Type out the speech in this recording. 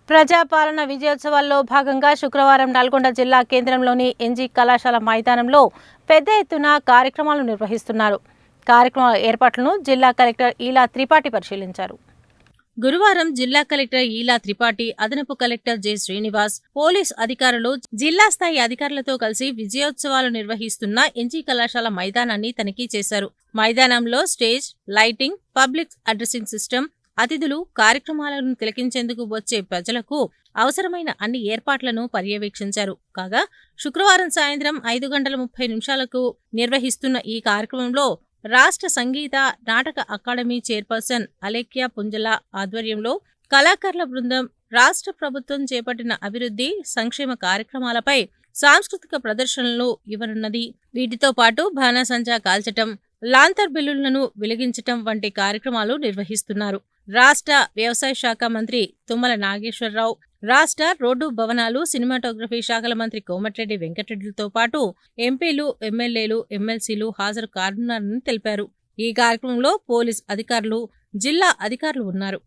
ప్రజాపాలన విజయోత్సవాల్లో భాగంగా శుక్రవారం నల్గొండ జిల్లా కేంద్రంలోని ఎన్జీ కళాశాల మైదానంలో పెద్ద ఎత్తున కార్యక్రమాలు నిర్వహిస్తున్నారు. కార్యక్రమాల ఏర్పాట్లను జిల్లా కలెక్టర్ ఈలా త్రిపాఠి పరిశీలించారు. గురువారం జిల్లా కలెక్టర్ ఈలా త్రిపాఠి, అదనపు కలెక్టర్ జె శ్రీనివాస్, పోలీస్ అధికారులు జిల్లా స్థాయి అధికారులతో కలిసి విజయోత్సవాలు నిర్వహిస్తున్న ఎన్జీ కళాశాల మైదానాన్ని తనిఖీ చేశారు. మైదానంలో stage, lighting, public addressing system, అతిథులు, కార్యక్రమాలను తిలకించేందుకు వచ్చే ప్రజలకు అవసరమైన అన్ని ఏర్పాట్లను పర్యవేక్షించారు. కాగా శుక్రవారం సాయంత్రం 5:30 నిర్వహిస్తున్న ఈ కార్యక్రమంలో రాష్ట్ర సంగీత నాటక అకాడమీ చైర్పర్సన్ అలేఖ్య పుంజల ఆధ్వర్యంలో కళాకారుల బృందం రాష్ట్ర ప్రభుత్వం చేపట్టిన అభివృద్ధి, సంక్షేమ కార్యక్రమాలపై సాంస్కృతిక ప్రదర్శనలు ఇవ్వనున్నది. వీటితో పాటు బాణాసంచా కాల్చటం, లాంతర్ బిల్లులను వెలిగించటం వంటి కార్యక్రమాలు నిర్వహిస్తున్నారు. రాష్ట్ర వ్యవసాయ శాఖ మంత్రి తుమ్మల నాగేశ్వరరావు, రాష్ట్ర రోడ్డు, భవనాలు, సినిమాటోగ్రఫీ శాఖల మంత్రి కోమటిరెడ్డి వెంకటరెడ్డితో పాటు ఎంపీలు, ఎమ్మెల్యేలు, ఎమ్మెల్సీలు హాజరు కానున్నారని తెలిపారు. ఈ కార్యక్రమంలో పోలీస్ అధికారులు, జిల్లా అధికారులు ఉన్నారు.